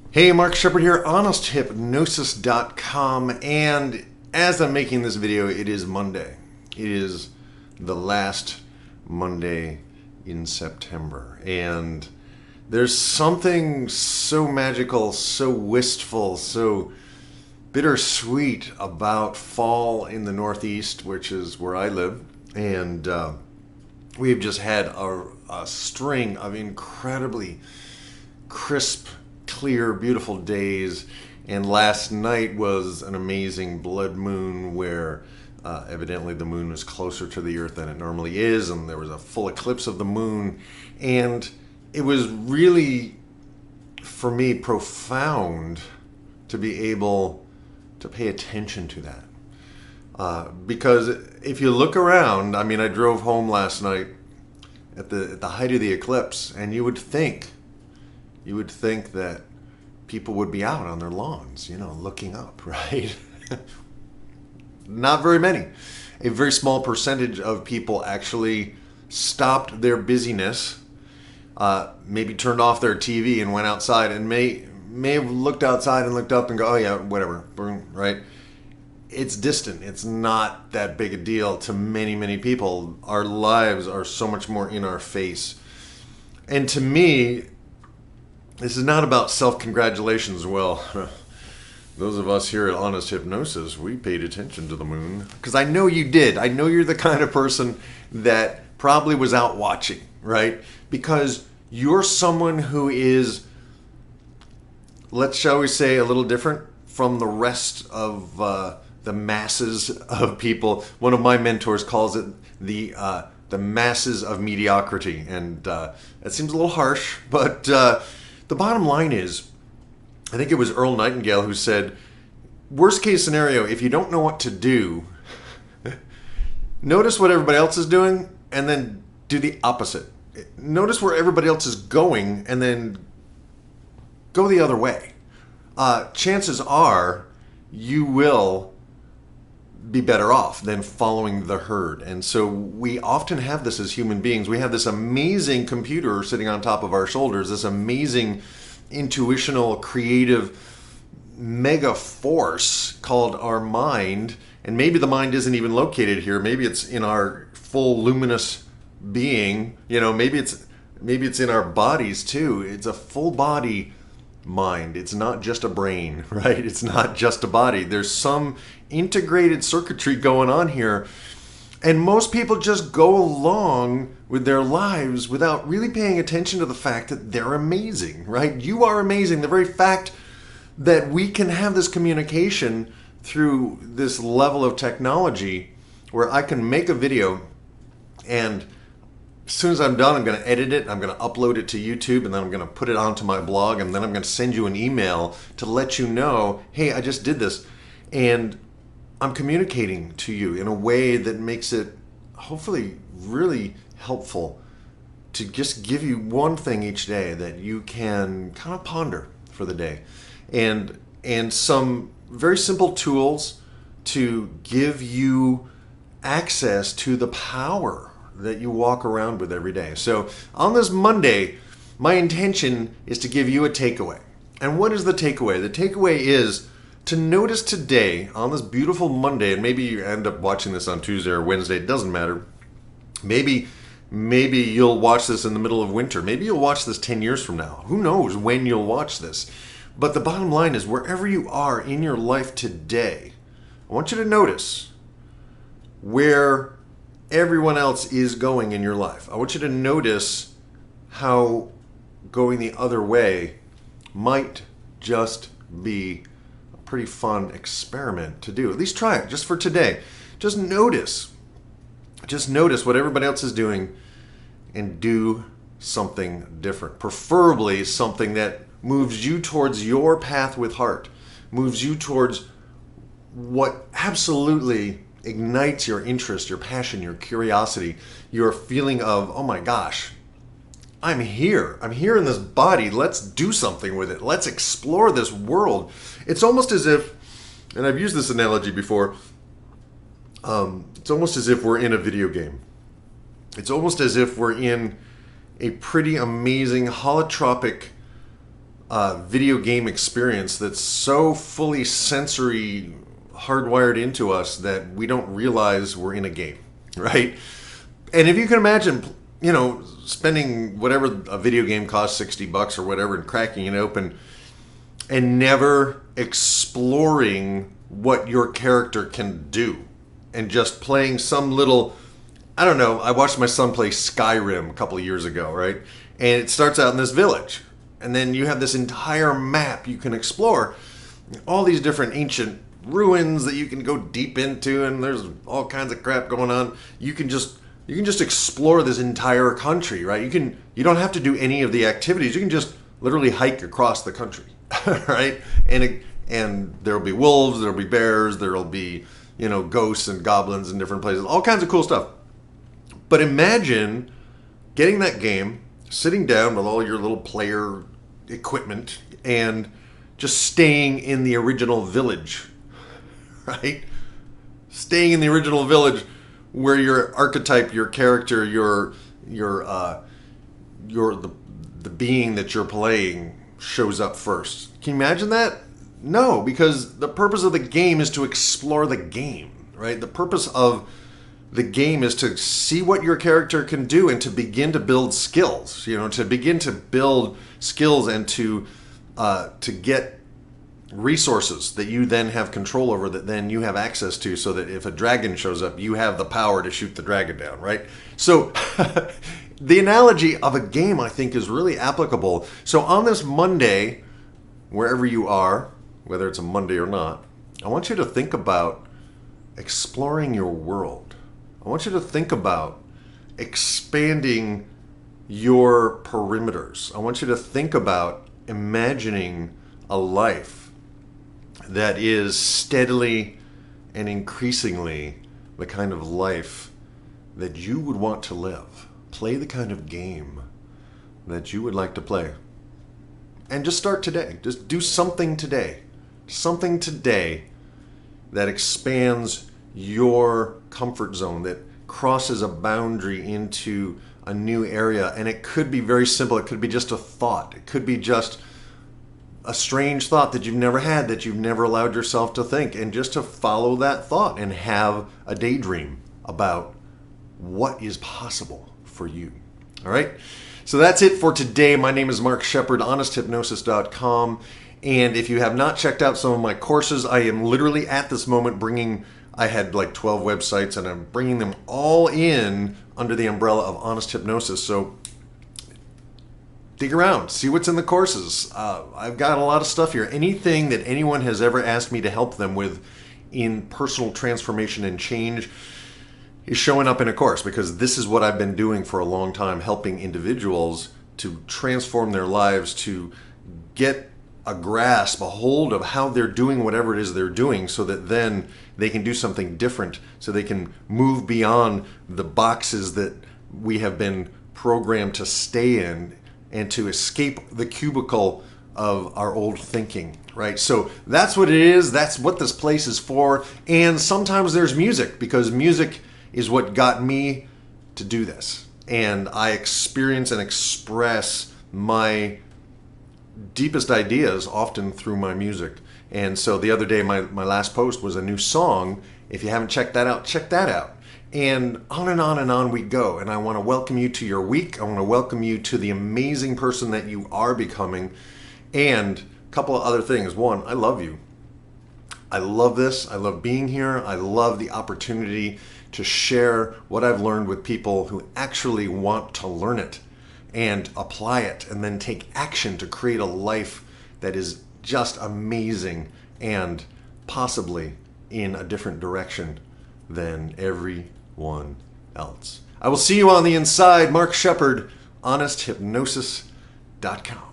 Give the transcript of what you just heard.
Hey, Mark Shepard here, honesthypnosis.com, and as I'm making this video, it is Monday. It is the last Monday in September, and there's something so magical, so wistful, so bittersweet about fall in the Northeast, which is where I live, and we've just had a string of incredibly crisp, clear, beautiful days, and last night was an amazing blood moon where evidently the moon was closer to the earth than it normally is, and there was a full eclipse of the moon, and it was really, for me, profound to be able to pay attention to that. Because if you look around, I mean, I drove home last night at the height of the eclipse, and you would think that people would be out on their lawns, looking up, right? Not very many. A very small percentage of people actually stopped their busyness, maybe turned off their TV and went outside, and may have looked outside and looked up and go, oh yeah, whatever, right? It's distant. It's not that big a deal to many, many people. Our lives are so much more in our face. And to me, this is not about self-congratulations. Well, those of us here at Honest Hypnosis, we paid attention to the moon. Because I know you did. I know you're the kind of person that probably was out watching, right? Because you're someone who is, shall we say, a little different from the rest of the masses of people. One of my mentors calls it the masses of mediocrity. And that seems a little harsh, but the bottom line is, I think it was Earl Nightingale who said, worst case scenario, if you don't know what to do, notice what everybody else is doing and then do the opposite. Notice where everybody else is going and then go the other way. Chances are you will be better off than following the herd. And so we often have this as human beings. We have this amazing computer sitting on top of our shoulders, this amazing intuitional, creative mega force called our mind. And maybe the mind isn't even located here. Maybe it's in our full luminous being. Maybe it's in our bodies too. It's a full body mind. It's not just a brain, right? It's not just a body. There's some integrated circuitry going on here, and most people just go along with their lives without really paying attention to the fact that they're amazing, right? You are amazing. The very fact that we can have this communication through this level of technology where I can make a video, and as soon as I'm done, I'm going to edit it, I'm going to upload it to YouTube, and then I'm going to put it onto my blog, and then I'm going to send you an email to let you know, hey, I just did this. And I'm communicating to you in a way that makes it hopefully really helpful to just give you one thing each day that you can kind of ponder for the day. And some very simple tools to give you access to the power that you walk around with every day. So on this Monday, my intention is to give you a takeaway. And what is the takeaway? The takeaway is to notice today, on this beautiful Monday, and maybe you end up watching this on Tuesday or Wednesday, it doesn't matter. Maybe you'll watch this in the middle of winter. Maybe you'll watch this 10 years from now. Who knows when you'll watch this? But the bottom line is, wherever you are in your life today, I want you to notice where everyone else is going in your life. I want you to notice how going the other way might just be a pretty fun experiment to do. At least try it just for today. Just notice what everybody else is doing and do something different. Preferably something that moves you towards your path with heart, moves you towards what absolutely ignites your interest, your passion, your curiosity, your feeling of, oh my gosh, I'm here in this body, let's do something with it, let's explore this world. It's almost as if, and I've used this analogy before, it's almost as if we're in a video game. It's almost as if we're in a pretty amazing holotropic video game experience that's so fully sensory hardwired into us that we don't realize we're in a game, right? And if you can imagine, spending whatever a video game costs, $60 or whatever, and cracking it open and never exploring what your character can do and just playing some little, I don't know, I watched my son play Skyrim a couple of years ago, right? And it starts out in this village. And then you have this entire map you can explore. All these different ancient ruins that you can go deep into, and there's all kinds of crap going on. You can just explore this entire country, right? You don't have to do any of the activities. You can just literally hike across the country, right? And there'll be wolves, there'll be bears, there'll be, ghosts and goblins in different places, all kinds of cool stuff. But imagine getting that game, sitting down with all your little player equipment, and just staying in the original village, right? Staying in the original village where your archetype, your character, the being that you're playing shows up first. Can you imagine that? No, because the purpose of the game is to explore the game, right? The purpose of the game is to see what your character can do and to begin to build skills, to begin to build skills and to get resources that you then have control over, that then you have access to, so that if a dragon shows up, you have the power to shoot the dragon down, right? So the analogy of a game, I think, is really applicable. So on this Monday, wherever you are, whether it's a Monday or not, I want you to think about exploring your world. I want you to think about expanding your perimeters. I want you to think about imagining a life that is steadily and increasingly the kind of life that you would want to live. Play the kind of game that you would like to play. And just start today. Just do something today. Something today that expands your comfort zone, that crosses a boundary into a new area. And it could be very simple. It could be just a thought. It could be just a strange thought that you've never had, that you've never allowed yourself to think, and just to follow that thought and have a daydream about what is possible for you. All right? So that's it for today. My name is Mark Shepard, honesthypnosis.com. And if you have not checked out some of my courses, I am literally at this moment I had like 12 websites, and I'm bringing them all in under the umbrella of Honest Hypnosis. So dig around, see what's in the courses. I've got a lot of stuff here. Anything that anyone has ever asked me to help them with in personal transformation and change is showing up in a course, because this is what I've been doing for a long time, helping individuals to transform their lives, to get a grasp, a hold of how they're doing whatever it is they're doing, so that then they can do something different, so they can move beyond the boxes that we have been programmed to stay in, and to escape the cubicle of our old thinking, right? So that's what it is. That's what this place is for. And sometimes there's music, because music is what got me to do this. And I experience and express my deepest ideas often through my music. And so the other day, my last post was a new song. If you haven't checked that out, check that out. And on and on we go. And I want to welcome you to your week. I want to welcome you to the amazing person that you are becoming. And a couple of other things. One, I love you. I love this. I love being here. I love the opportunity to share what I've learned with people who actually want to learn it and apply it, and then take action to create a life that is just amazing and possibly in a different direction than everyone else. I will see you on the inside. Mark Shepard, honesthypnosis.com.